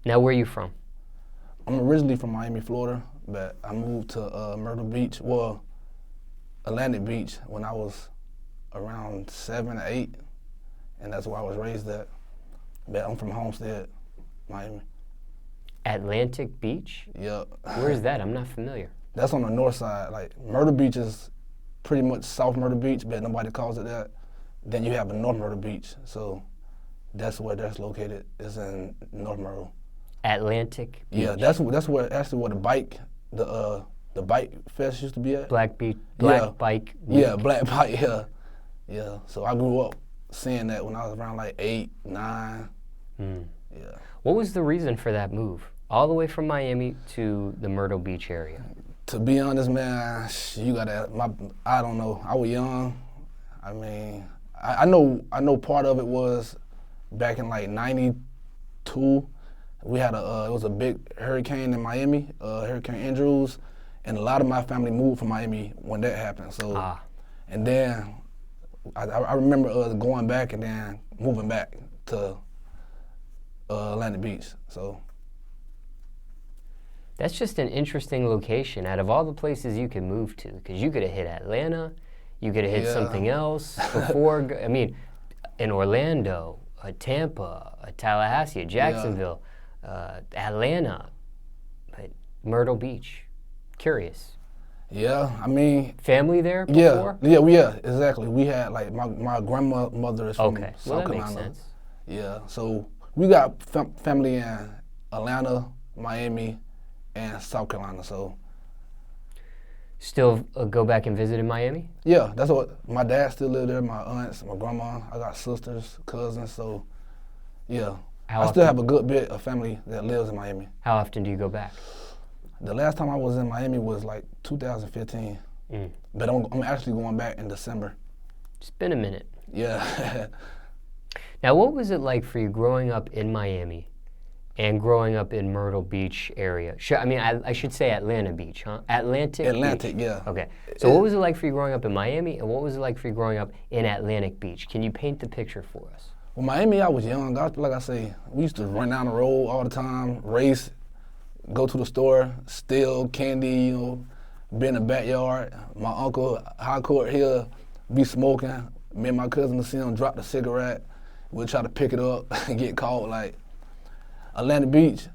Now, where are you from? I'm originally from Miami, Florida, but I moved to Myrtle Beach, well, Atlantic Beach when I was around 7 or 8, and that's where I was raised at. But I'm from Homestead, Miami. Atlantic Beach? Yep. Where's that? I'm not familiar. That's on the north side. Like, Myrtle Beach is pretty much South Myrtle Beach, but nobody calls it that. Then you have a North Myrtle Beach, so that's where that's located, is in North Myrtle. Atlantic Beach? Yeah, that's where actually where the bike fest used to be at. Black Bike Week. Yeah, Black Bike, yeah. Yeah, so I grew up seeing that when I was around like 8, 9. Yeah. What was the reason for that move? All the way from Miami to the Myrtle Beach area? To be honest, man, you gotta, I don't know. I was young. I mean, I know part of it was back in like 92. We had it was a big hurricane in Miami, Hurricane Andrews, and a lot of my family moved from Miami when that happened. So, and then I remember us going back and then moving back to Atlantic Beach. So. That's just an interesting location out of all the places you could move to, because you could have hit Atlanta, you could have hit something else before. I mean, in Orlando, Tampa, Tallahassee, Jacksonville, Atlanta, but Myrtle Beach. Curious. Yeah, I mean. Family there before? Yeah, exactly. We had like my grandmother is from South Carolina. Makes sense. Yeah, so we got family in Atlanta, Miami, and South Carolina, so. Still go back and visit in Miami? Yeah, that's what, my dad still live there, my aunts, my grandma, I got sisters, cousins, so yeah. I still have a good bit of family that lives in Miami. How often do you go back? The last time I was in Miami was like 2015, but I'm actually going back in December. It's been a minute. Yeah. Now, what was it like for you growing up in Miami and growing up in Myrtle Beach area? I mean, I should say Atlanta Beach, huh? Atlantic Beach. Yeah. Okay. So what was it like for you growing up in Miami, and what was it like for you growing up in Atlantic Beach? Can you paint the picture for us? Well, Miami, I was young. Like I say, we used to run down the road all the time, race, go to the store, steal candy, be in the backyard. My uncle, high court here, be smoking. Me and my cousin would see him drop the cigarette. We'd try to pick it up and get caught. Like, Atlantic Beach,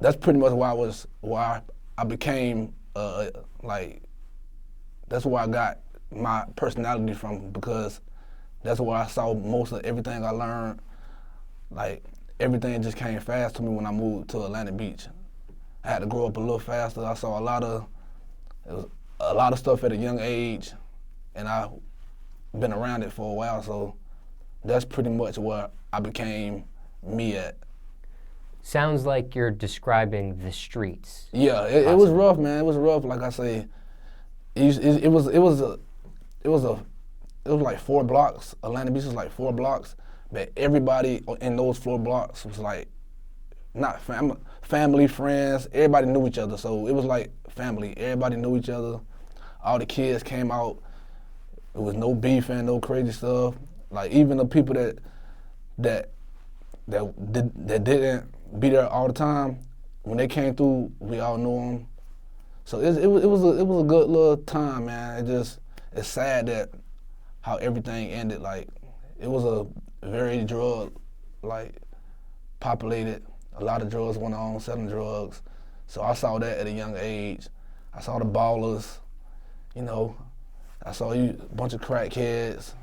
that's pretty much why I became, like, that's where I got my personality from, because that's where I saw most of everything I learned. Like, everything just came fast to me when I moved to Atlantic Beach. I had to grow up a little faster. I saw a lot of stuff at a young age, and I've been around it for a while, so that's pretty much where I became me at. Sounds like you're describing the streets. Yeah, it was rough, man. It was rough. Like I say, it was like 4 blocks. Atlantic Beach was like 4 blocks, but everybody in those 4 blocks was like not family, friends. Everybody knew each other, so it was like family. Everybody knew each other. All the kids came out. There was no beefing, no crazy stuff. Like, even the people that didn't be there all the time, when they came through, we all knew them. So it was a good little time, man. It's sad that how everything ended. Like, it was a very populated. A lot of drugs went on, selling drugs. So I saw that at a young age. I saw the ballers, I saw a bunch of crackheads.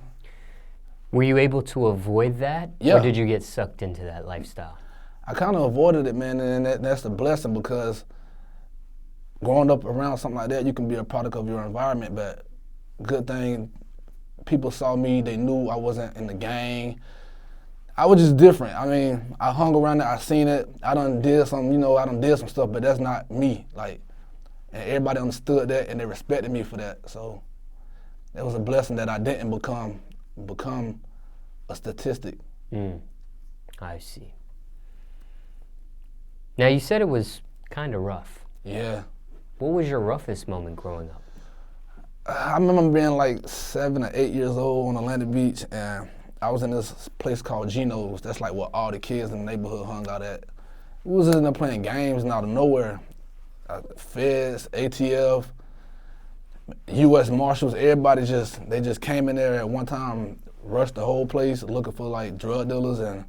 Were you able to avoid that? Yeah. Or did you get sucked into that lifestyle? I kind of avoided it, man, and that's the blessing, because growing up around something like that, you can be a product of your environment, but good thing, people saw me, they knew I wasn't in the gang. I was just different. I mean, I hung around it, I seen it, I done did some stuff, but that's not me. Like, and everybody understood that, and they respected me for that. So it was a blessing that I didn't become a statistic. I see. Now, you said it was kind of rough. Yeah. What was your roughest moment growing up? I remember being like 7 or 8 years old on Atlantic Beach, and I was in this place called Geno's. That's like where all the kids in the neighborhood hung out at. We was just in there playing games and out of nowhere. Feds, ATF, U.S. Marshals, everybody they just came in there at one time, rushed the whole place looking for like drug dealers. And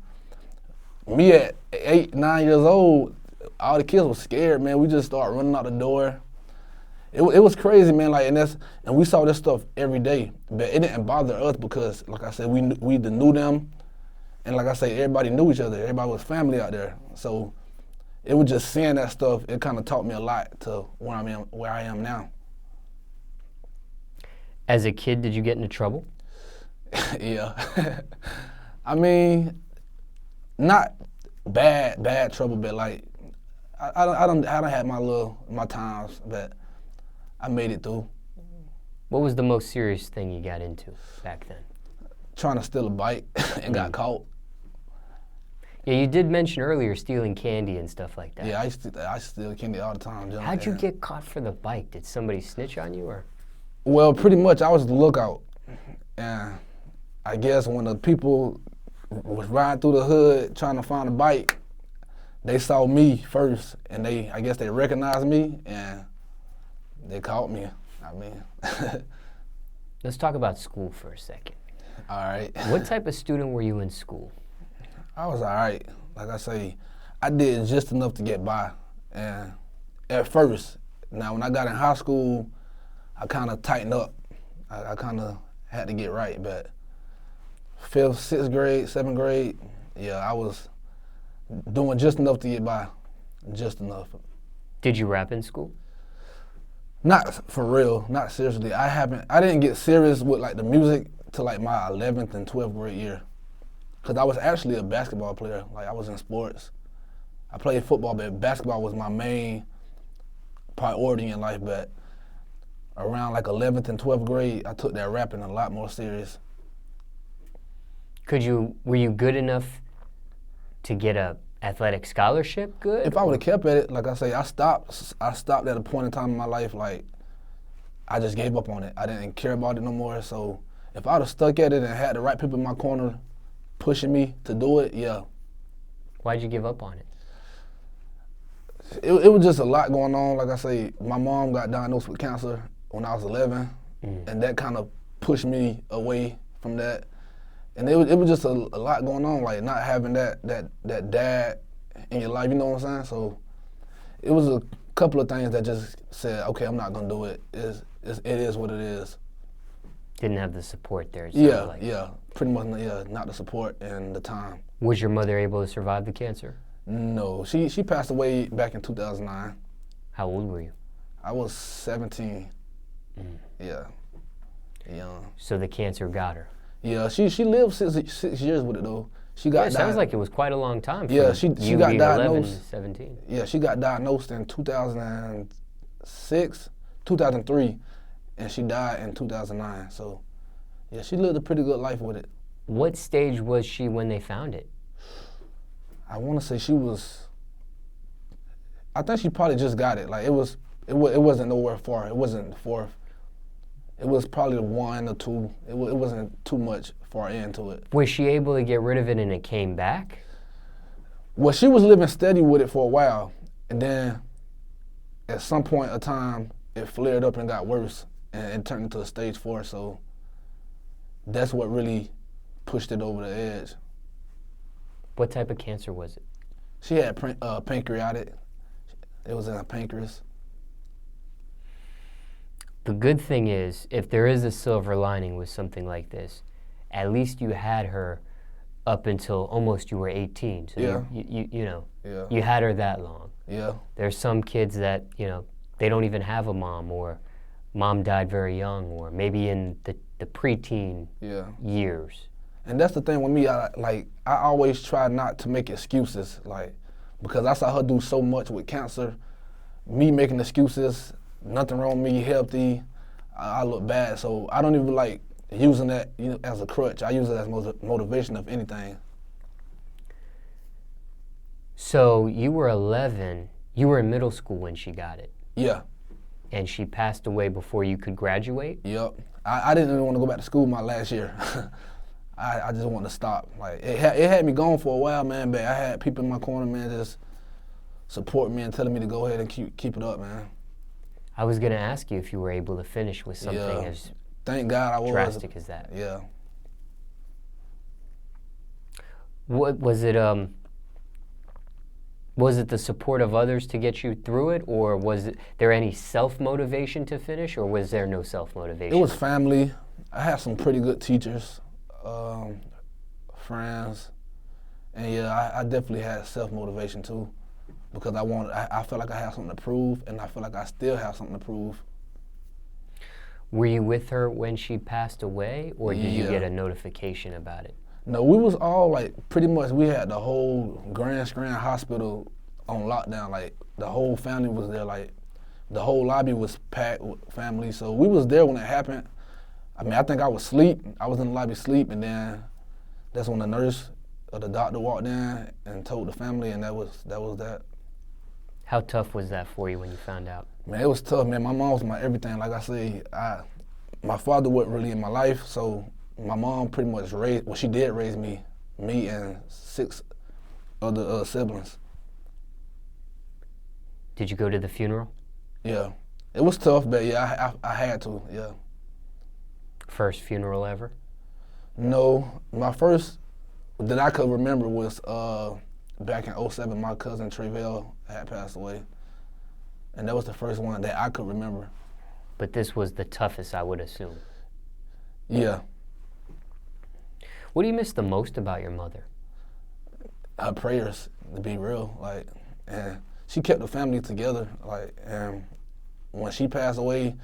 me at 8, 9 years old, all the kids were scared, man. We just started running out the door. It was crazy, man. Like, and we saw this stuff every day, but it didn't bother us because, like I said, we either knew them, and like I say, everybody knew each other. Everybody was family out there. So it was just seeing that stuff. It kind of taught me a lot to where I am now. As a kid, did you get into trouble? Yeah. I mean, not bad trouble, but like I don't had my times, but I made it through. What was the most serious thing you got into back then? Trying to steal a bike and got caught. Yeah, you did mention earlier stealing candy and stuff like that. Yeah, I used to steal candy all the time. How'd you get caught for the bike? Did somebody snitch on you, or? Well, pretty much I was the lookout. And I guess when the people was riding through the hood trying to find a bike, they saw me first, and I guess they recognized me, and they caught me. I mean. Let's talk about school for a second. All right. What type of student were you in school? I was all right. Like I say, I did just enough to get by. And at first, now when I got in high school, I kind of tightened up. I kind of had to get right, but 5th, 6th grade, 7th grade, yeah, I was doing just enough to get by, just enough. Did you rap in school? Not for real, not seriously. I didn't get serious with like the music till like my 11th and 12th grade year. Cause I was actually a basketball player, like I was in sports. I played football, but basketball was my main priority in life, but around like 11th and 12th grade, I took that rapping a lot more serious. Were you good enough to get a athletic scholarship good? If I would have kept at it, like I say, I stopped at a point in time in my life, like, I just gave up on it. I didn't care about it no more, so if I would have stuck at it and had the right people in my corner pushing me to do it, yeah. Why'd you give up on it? It was just a lot going on. Like I say, my mom got diagnosed with cancer when I was 11, and that kind of pushed me away from that. And it was just a lot going on, like not having that dad in your life, you know what I'm saying? So it was a couple of things that just said, okay, I'm not gonna do it. It is what it is. Didn't have the support there. Yeah, pretty much, yeah, not the support and the time. Was your mother able to survive the cancer? No, she passed away back in 2009. How old were you? I was 17. Yeah, young. So the cancer got her. Yeah, she lived 6 years with it though. She got. It sounds like it was quite a long time. Yeah, she got diagnosed. 11, 17. Yeah, she got diagnosed in 2006, 2003, and she died in 2009. So, yeah, she lived a pretty good life with it. What stage was she when they found it? I want to say she was. I think she probably just got it. Like it wasn't nowhere far. It wasn't the 4th. It was probably the 1 or 2. It wasn't too much far into it. Was she able to get rid of it and it came back? Well, she was living steady with it for a while, and then at some point of time, it flared up and got worse, and it turned into a stage 4. So that's what really pushed it over the edge. What type of cancer was it? She had pancreatic. It was in her pancreas. The good thing is, if there is a silver lining with something like this, at least you had her up until almost you were 18. So yeah. You had her that long. Yeah. There's some kids that, they don't even have a mom, or mom died very young, or maybe in the preteen years. And that's the thing with me, I always try not to make excuses, because I saw her do so much with cancer. Me making excuses, nothing wrong with me, healthy, I look bad. So I don't even like using that as a crutch. I use it as motivation, if anything. So you were 11, you were in middle school when she got it. Yeah. And she passed away before you could graduate? Yep. I didn't even want to go back to school my last year. I just wanted to stop. Like it had me gone for a while, man, but I had people in my corner, man, just supporting me and telling me to go ahead and keep it up, man. I was gonna ask you if you were able to finish with something as thank God I was. Drastic as that. Yeah. What was it? Was it the support of others to get you through it, or was there any self-motivation to finish, or was there no self-motivation? It was family. I had some pretty good teachers, friends, and yeah, I definitely had self-motivation too, because I felt like I had something to prove, and I feel like I still have something to prove. Were you with her when she passed away, or did you get a notification about it? No, we was all like, pretty much we had the whole Grand Hospital on lockdown. Like the whole family was there. Like the whole lobby was packed with family. So we was there when it happened. I mean, I think I was asleep. I was in the lobby asleep, and then that's when the nurse or the doctor walked in and told the family, and that was that. How tough was that for you when you found out? Man, it was tough, man. My mom was my everything. Like I say, my father wasn't really in my life, so my mom pretty much she did raise me and 6 other siblings. Did you go to the funeral? Yeah. It was tough, but yeah, I had to, yeah. First funeral ever? No, my first that I could remember was back in '07, my cousin JWill had passed away. And that was the first one that I could remember. But this was the toughest, I would assume. Yeah. What do you miss the most about your mother? Her prayers, to be real. Like, and she kept the family together. Like, and when she passed away,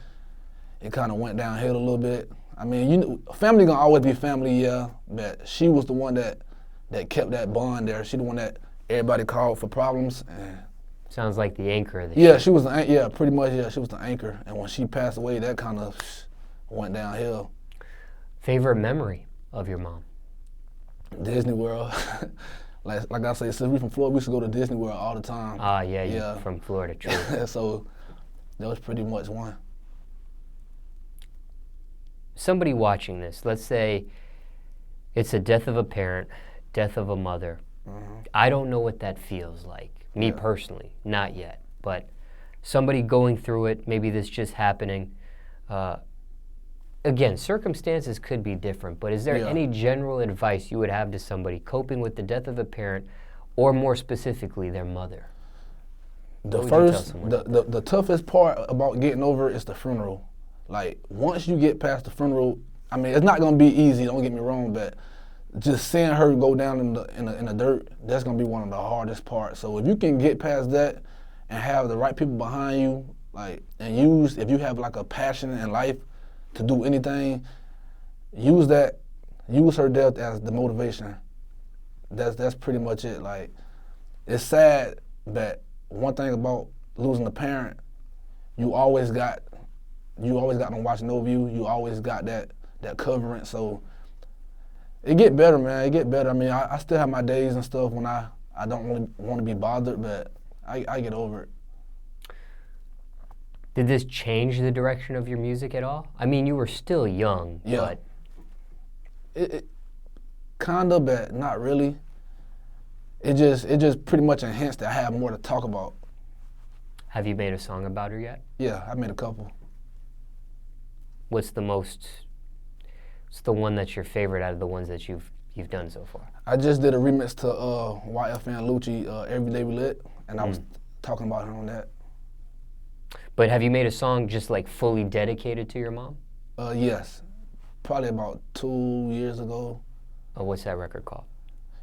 it kind of went downhill a little bit. I mean, you know, family gonna always be family, yeah. But she was the one that kept that bond there. She the one that everybody called for problems. And sounds like the anchor of the yeah, ship. she was pretty much. Yeah, she was the anchor. And when she passed away, that kind of went downhill. Favorite memory of your mom? Disney World. like I say, since we from Florida, we used to go to Disney World all the time. Ah, yeah, you're from Florida, true. So that was pretty much one. Somebody watching this, let's say it's a death of a parent, death of a mother. Mm-hmm. I don't know what that feels like. Me personally, not yet. But somebody going through it, maybe this just happening. Again, circumstances could be different, but is there any general advice you would have to somebody coping with the death of a parent, or more specifically, their mother? The toughest part about getting over it is the funeral. Like, once you get past the funeral, I mean, it's not gonna be easy, don't get me wrong, but just seeing her go down in the dirt, that's gonna be one of the hardest parts. So if you can get past that and have the right people behind you, like, and if you have like a passion in life to do anything, use her death as the motivation. That's pretty much it. Like, it's sad, but one thing about losing a parent, you always got them watching over you. You always got that covering. So it get better, man. It get better. I mean, I still have my days and stuff when I don't really want to be bothered, but I get over it. Did this change the direction of your music at all? I mean, you were still young, but... It kind of, but not really. It just pretty much enhanced that I have more to talk about. Have you made a song about her yet? Yeah, I made a couple. What's the one that's your favorite out of the ones that you've done so far? I just did a remix to YFN Lucci, Every Day We Lit, and I was talking about her on that. But have you made a song just like fully dedicated to your mom? Yes, probably about 2 years ago. Oh, what's that record called?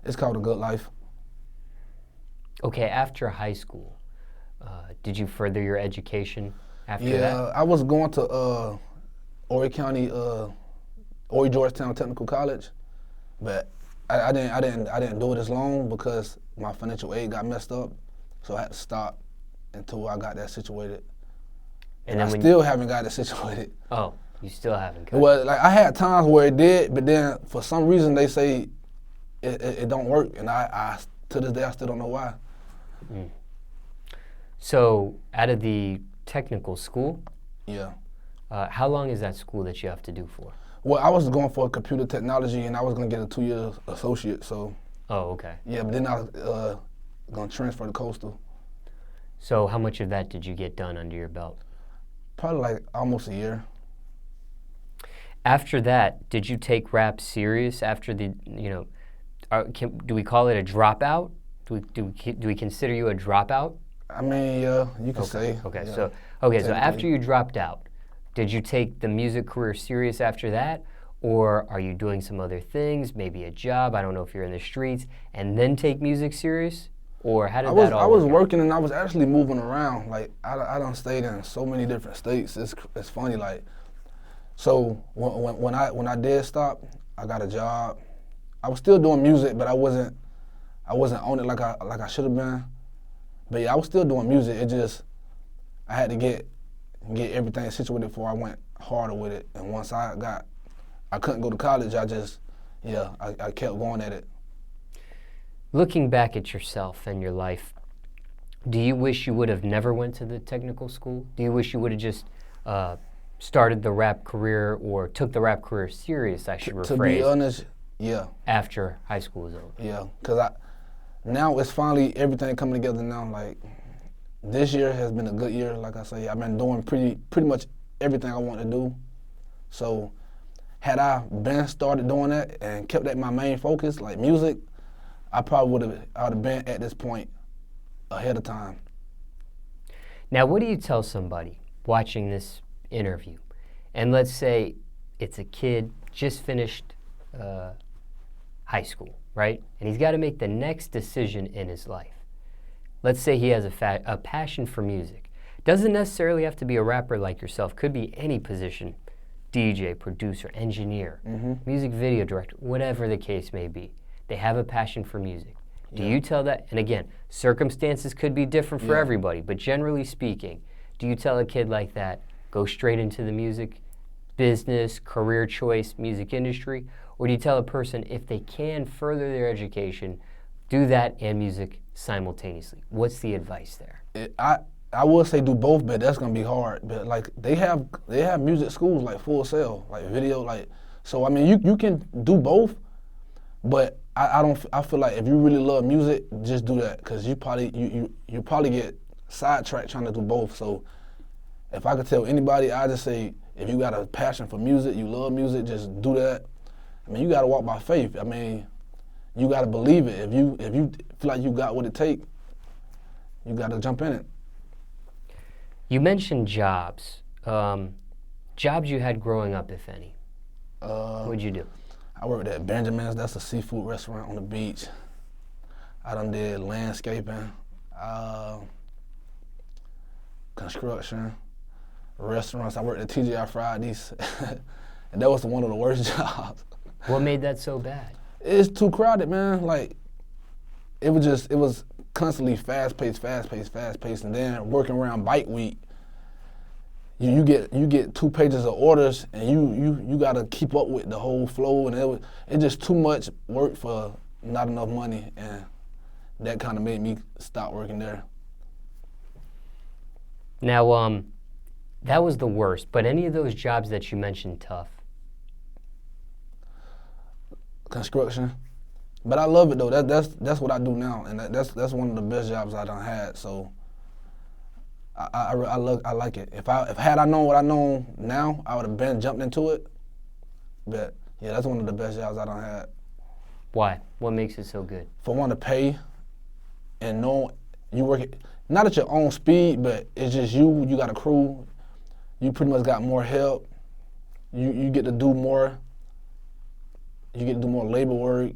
It's called A Good Life. Okay, after high school, did you further your education after that? Yeah, I was going to Horry Georgetown Technical College, but I didn't do it as long because my financial aid got messed up, so I had to stop until I got that situated. And I still haven't got it situated. Oh, you still haven't? Well, like, I had times where it did, but then for some reason they say it don't work, and I to this day I still don't know why. Mm. So, out of the technical school, yeah. How long is that school that you have to do for? Well, I was going for computer technology, and I was gonna get a 2-year associate. So. Oh, okay. Yeah, but then I was gonna transfer to Coastal. So how much of that did you get done under your belt? Probably like almost a year. After that, did you take rap serious after the, do we call it a dropout? Do we consider you a dropout? I mean, yeah, you can say. Okay, yeah. so after you dropped out, did you take the music career serious after that? Or are you doing some other things, maybe a job, I don't know if you're in the streets, and then take music serious? Or how did that all work? I was working and I was actually moving around. Like, I done stayed in so many different states. It's funny, like, so when I did stop, I got a job. I was still doing music, but I wasn't on it like I should have been. But yeah, I was still doing music. It just, I had to get everything situated before I went harder with it. And once I couldn't go to college, I kept going at it. Looking back at yourself and your life, do you wish you would have never went to the technical school? Do you wish you would have just started the rap career or took the rap career serious, I should rephrase? To be honest, yeah. After high school was over? Yeah, because now it's finally everything coming together now. Like, this year has been a good year. Like I say, I've been doing pretty much everything I want to do. So had I been started doing that and kept that my main focus, like music, I probably would have been at this point ahead of time. Now, what do you tell somebody watching this interview? And let's say it's a kid just finished high school, right? And he's got to make the next decision in his life. Let's say he has a passion for music. Doesn't necessarily have to be a rapper like yourself. Could be any position. DJ, producer, engineer, music video director, whatever the case may be. They have a passion for music. Do you tell that? And again, circumstances could be different for everybody, but generally speaking, do you tell a kid like that, go straight into the music business, career choice, music industry? Or do you tell a person if they can further their education, do that and music simultaneously? What's the advice there? I would say do both, but that's gonna be hard. But like they have music schools like Full Sail, like video, like, so I mean you can do both, but I feel like if you really love music, just do that, because you probably get sidetracked trying to do both. So if I could tell anybody, I just say if you got a passion for music, you love music, just do that. I mean, you gotta walk by faith. I mean, you gotta believe it. If you feel like you got what it takes, you gotta jump in it. You mentioned jobs. Jobs you had growing up, if any. What'd you do? I worked at Benjamin's. That's a seafood restaurant on the beach. I done did landscaping, construction, restaurants. I worked at TGI Fridays, and that was one of the worst jobs. What made that so bad? It's too crowded, man. Like, it was constantly fast paced, and then working around bike week. You get 2 pages of orders, and you gotta keep up with the whole flow, and it's just too much work for not enough money, and that kind of made me stop working there. Now, that was the worst, but any of those jobs that you mentioned tough? Construction, but I love it though. That's what I do now, and that's one of the best jobs I done had. So I like it. If had I known what I know now, I would have been jumped into it. But yeah, that's one of the best jobs I done had. Why? What makes it so good? For one, to pay and know you work it, not at your own speed, but it's just you. You got a crew. You pretty much got more help. You get to do more. You get to do more labor work.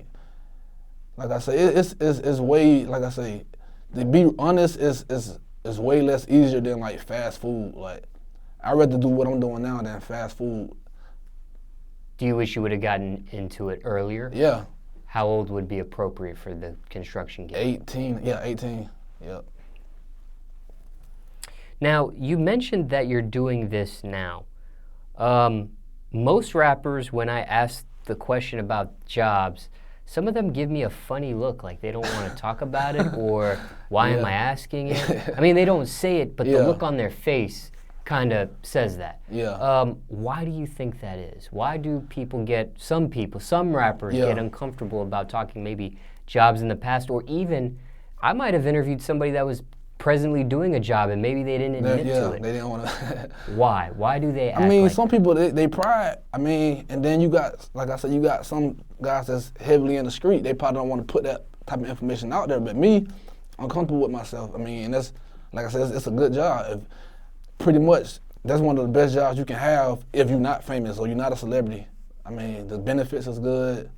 Like I say, it's way, like I say, to be honest, it's way less easier than like fast food. Like, I'd rather do what I'm doing now than fast food. Do you wish you would have gotten into it earlier? Yeah. How old would be appropriate for the construction gig? 18, yeah, 18, yep. Now, you mentioned that you're doing this now. Most rappers, when I ask the question about jobs, some of them give me a funny look, like they don't want to talk about it, or why am I asking it? I mean, they don't say it, but the look on their face kind of says that. Yeah. Why do you think that is? Why do some rappers get uncomfortable about talking maybe jobs in the past, or even, I might have interviewed somebody that was presently doing a job and maybe they didn't admit to it. They didn't want to. Why? Why do they act I mean, like some people, they pride. I mean, and then you got, like I said, you got some guys that's heavily in the street. They probably don't want to put that type of information out there. But me, I'm comfortable with myself. I mean, and that's, like I said, it's a good job. Pretty much, that's one of the best jobs you can have if you're not famous or you're not a celebrity. I mean, the benefits is good.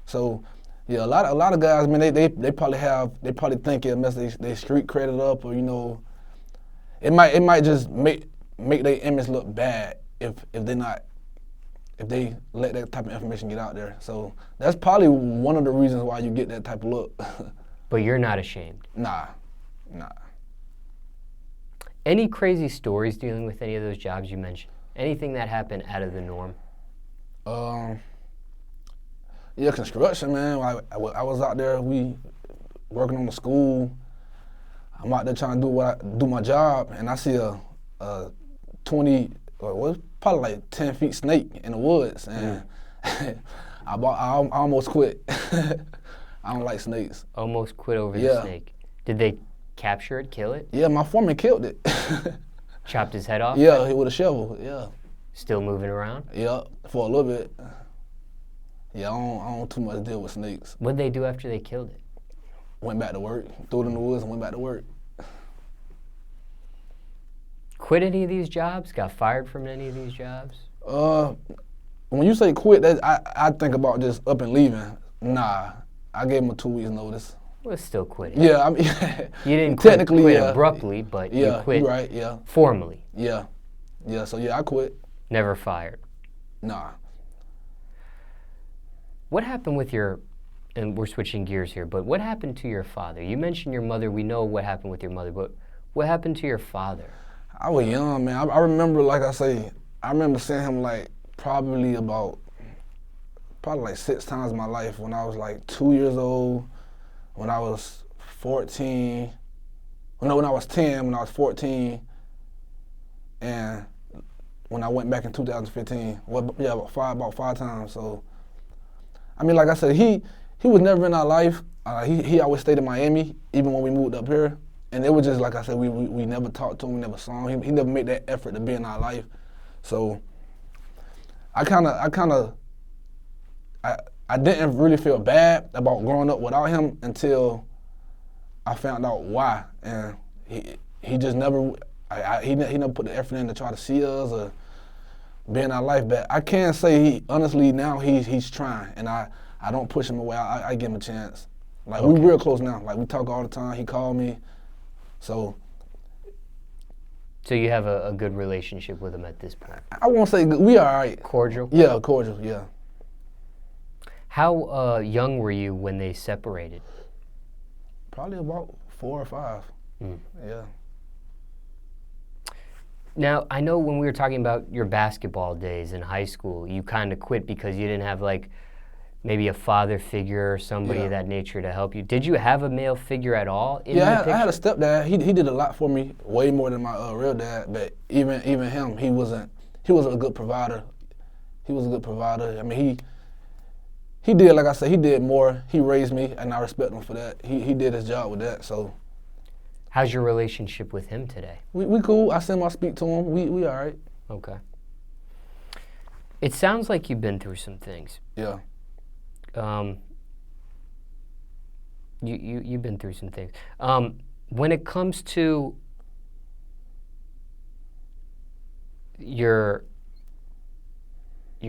So, yeah, a lot of guys, man, they probably think it mess they street credit up, or, you know, it might just make their image look bad if they let that type of information get out there. So that's probably one of the reasons why you get that type of look. But you're not ashamed? Nah. Any crazy stories dealing with any of those jobs you mentioned? Anything that happened out of the norm? Yeah, construction, man. I was out there, we working on the school. I'm out there trying to do my job, and I see a 20, or probably like 10 feet snake in the woods, and I almost quit. I don't like snakes. Almost quit over the snake. Did they capture it, kill it? Yeah, my foreman killed it. Chopped his head off? Yeah, with a shovel, yeah. Still moving around? Yeah, for a little bit. Yeah, I don't too much deal with snakes. What'd they do after they killed it? Went back to work, threw it in the woods and went back to work. Quit any of these jobs? Got fired from any of these jobs? When you say quit, I think about just up and leaving. Nah, I gave them a 2 weeks notice. Well, it's still quitting. Yeah, I mean, you didn't technically quit abruptly, but you quit right, yeah. Formally. Yeah, so yeah, I quit. Never fired? Nah. What happened with and we're switching gears here, but what happened to your father? You mentioned your mother. We know what happened with your mother, but what happened to your father? I was young, man. I remember, like I say, I remember seeing him like probably like 6 times in my life. When I was like 2 years old, when I was 14, when I was 10, when I was 14, and when I went back in 2015. Well, yeah, about five times. So, I mean, like I said, he was never in our life. He always stayed in Miami, even when we moved up here. And it was just, like I said, we never talked to him, we never saw him. He never made that effort to be in our life. So I didn't really feel bad about growing up without him until I found out why. And he just never, he never put the effort in to try to see us or be in our life. But I can say honestly now he's trying, and I don't push him away. I give him a chance. Like, okay. We real close now. Like, we talk all the time. He called me. So you have a good relationship with him at this point? I won't say good. We all right. Cordial? Yeah, cordial, yeah. How young were you when they separated? Probably about 4 or 5. Yeah. Now, I know when we were talking about your basketball days in high school, you kind of quit because you didn't have, like, maybe a father figure or somebody of that nature to help you. Did you have a male figure at all in the picture? I had a stepdad. He did a lot for me, way more than my real dad. But even him, he wasn't a good provider. He was a good provider. I mean, he did, like I said, he did more. He raised me, and I respect him for that. He did his job with that. So, how's your relationship with him today? We cool. I see him, I speak to him. We all right. Okay. It sounds like you've been through some things. Yeah. You've been through some things. When it comes to your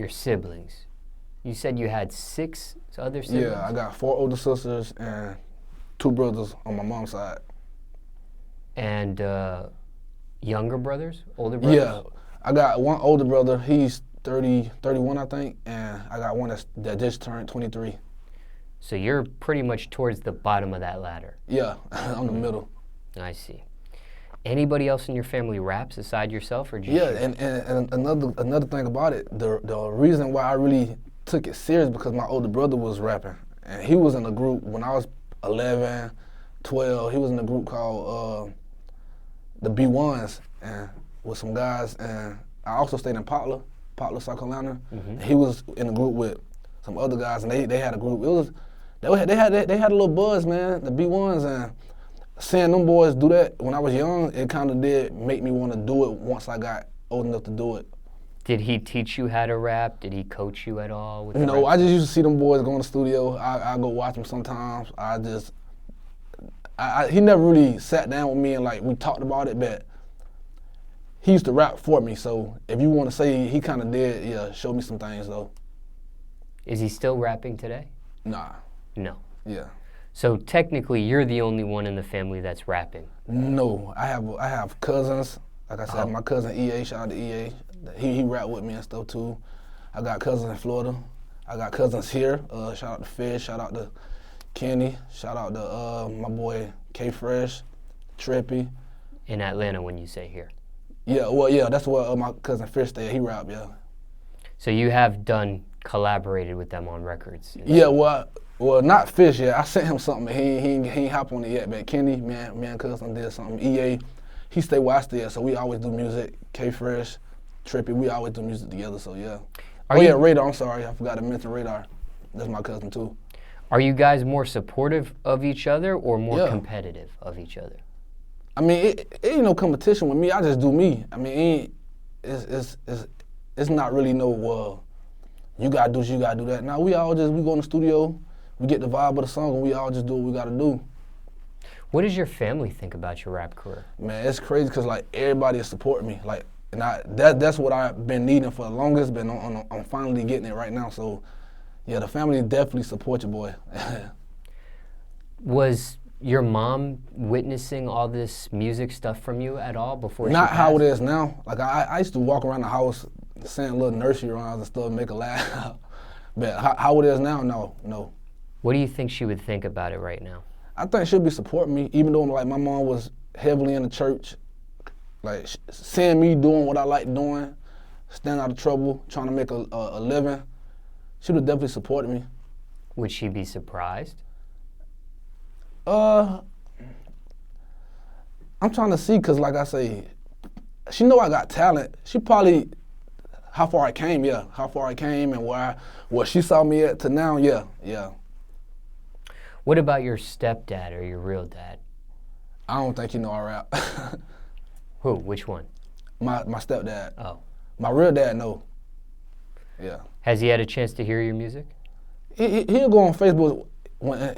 siblings, you said you had 6 other siblings? Yeah, I got 4 older sisters and 2 brothers on my mom's side. And younger brothers, older brothers? Yeah, I got one older brother. He's 31, I think, and I got one that just turned 23. So you're pretty much towards the bottom of that ladder. Yeah, I'm the middle. I see. Anybody else in your family raps aside yourself, or just and another thing about it, the reason why I really took it serious because my older brother was rapping, and he was in a group when I was 11, 12. He was in a group called the B1s, and with some guys, and I also stayed in Poplar, South Carolina. Mm-hmm. He was in a group with some other guys, and they had a group. They had a little buzz, man. The B1s, and seeing them boys do that when I was young, it kind of did make me want to do it once I got old enough to do it. Did he teach you how to rap? Did he coach you at all? With the No, rap I just used to see them boys go in the studio. I go watch them sometimes. He never really sat down with me and like we talked about it, but he used to rap for me. So if you want to say he kind of did, yeah, show me some things though. Is he still rapping today? Nah. No. Yeah. So technically, you're the only one in the family that's rapping. No, I have cousins. Like I said, my cousin EA, shout out to EA. He rap with me and stuff too. I got cousins in Florida. I got cousins here. Shout out to Fed, shout out to Kenny, shout out to my boy K Fresh, Trippy. In Atlanta, when you say here. Yeah, well, yeah, that's where my cousin Fish stayed. He rap, yeah. So you have collaborated with them on records? Yeah, well, not Fish yet. I sent him something, but he ain't hop on it yet. But Kenny, man, cousin did something. EA, he stay where I stay at, so we always do music. K Fresh, Trippy, we always do music together. So yeah. Radar. I'm sorry, I forgot to mention Radar. That's my cousin too. Are you guys more supportive of each other or more competitive of each other? I mean, it ain't no competition with me. I just do me. I mean, it's not really no, you gotta do this, you gotta do that. Now we go in the studio, we get the vibe of the song, and we all just do what we gotta do. What does your family think about your rap career? Man, it's crazy because like everybody is supporting me. Like, and that's what I've been needing for the longest. But I'm finally getting it right now. So, yeah, the family definitely support your boy. Was your mom witnessing all this music stuff from you at all before she Not passed? how it is now. Like I used to walk around the house saying little nursery rhymes and stuff, make her laugh. But how it is now, no. What do you think she would think about it right now? I think she'll be supporting me, even though like my mom was heavily in the church. Like seeing me doing what I like doing, staying out of trouble, trying to make a living, she would definitely support me. Would she be surprised? I'm trying to see, cause like I say, she know I got talent. She probably how far I came, and where she saw me at to now, yeah. What about your stepdad or your real dad? I don't think he know I rap. Who? Which one? My stepdad. Oh. My real dad, no. Yeah. Has he had a chance to hear your music? He'll go on Facebook.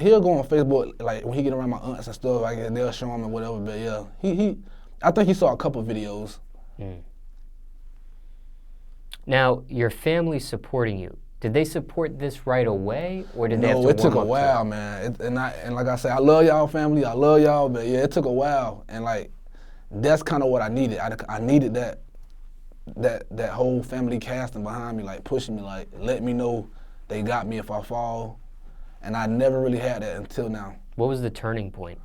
He'll go on Facebook like when he get around my aunts and stuff. Like they'll show him and whatever. But yeah, I think he saw a couple videos. Mm. Now your family supporting you. Did they support this right away, or did they have to warm up? No, it took a while, man. And like I said, I love y'all family. I love y'all, but yeah, it took a while. And like that's kind of what I needed. I needed that whole family casting behind me, like pushing me, like let me know they got me if I fall. And I never really had that until now. What was the turning point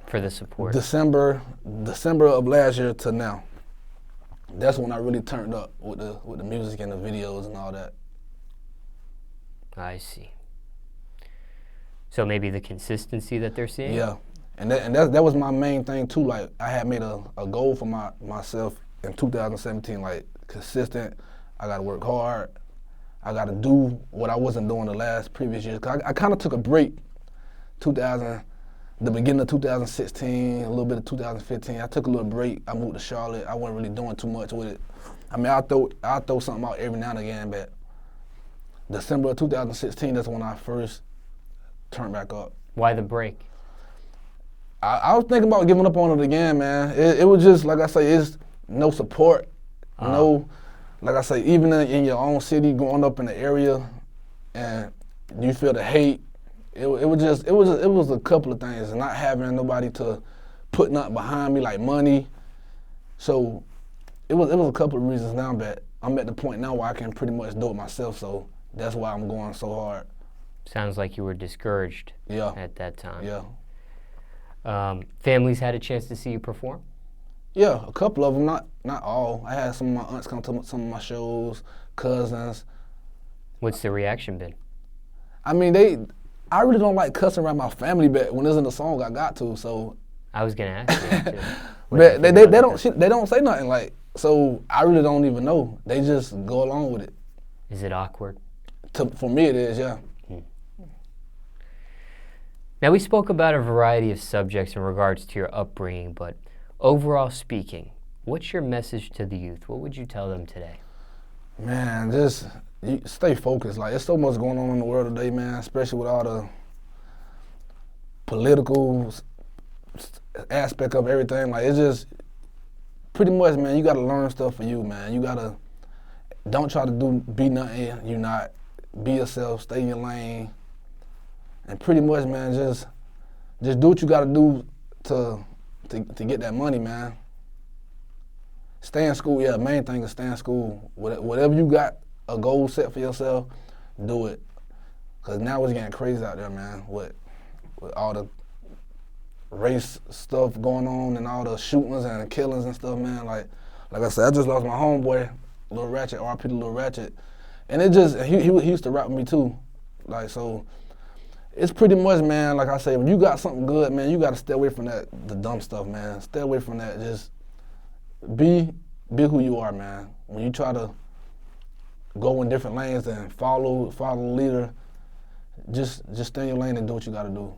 for the support? December of last year to now. That's when I really turned up with the music and the videos and all that. I see. So maybe the consistency that they're seeing? Yeah, and that was my main thing too. Like I had made a goal for myself in 2017, like consistent. I gotta work hard. I gotta do what I wasn't doing the previous years. Cause I kind of took a break, the beginning of 2016, a little bit of 2015. I took a little break. I moved to Charlotte. I wasn't really doing too much with it. I mean, I throw something out every now and again, but December of 2016, that's when I first turned back up. Why the break? I was thinking about giving up on it again, man. It was just, like I say, it's no support, no, like I say, even in your own city, growing up in the area, and you feel the hate. It was a couple of things, not having nobody to put nothing behind me like money. So it was a couple of reasons now, but I'm at the point now where I can pretty much do it myself. So that's why I'm going so hard. Sounds like you were discouraged at that time. Yeah. Families had a chance to see you perform? Yeah, a couple of them, not all. I had some of my aunts come to some of my shows, cousins. What's the reaction been? I mean, I really don't like cussing around my family, but when it's in the song, I got to. So I was gonna ask you that too. But they don't say nothing, like, so I really don't even know. They just go along with it. Is it awkward? For me, it is, yeah. Now, we spoke about a variety of subjects in regards to your upbringing, but overall speaking, what's your message to the youth? What would you tell them today? Man, just stay focused. Like, there's so much going on in the world today, man, especially with all the political aspect of everything. Like, it's just pretty much, man, you got to learn stuff for you, man. You got to, don't try to be nothing you're not. Be yourself, stay in your lane. And pretty much, man, just do what you got to do to get that money, man. Stay in school, yeah, main thing is stay in school. Whatever you got a goal set for yourself, do it. Because now it's getting crazy out there, man, with all the race stuff going on and all the shootings and the killings and stuff, man. Like I said, I just lost my homeboy, Lil Ratchet, RP to Lil Ratchet. And it just, he used to rap with me too. Like, so, it's pretty much, man, like I say, when you got something good, man, you got to stay away from the dumb stuff, man. Stay away from that. Just be who you are, man. When you try to go in different lanes and follow the leader, just stay in your lane and do what you got to do.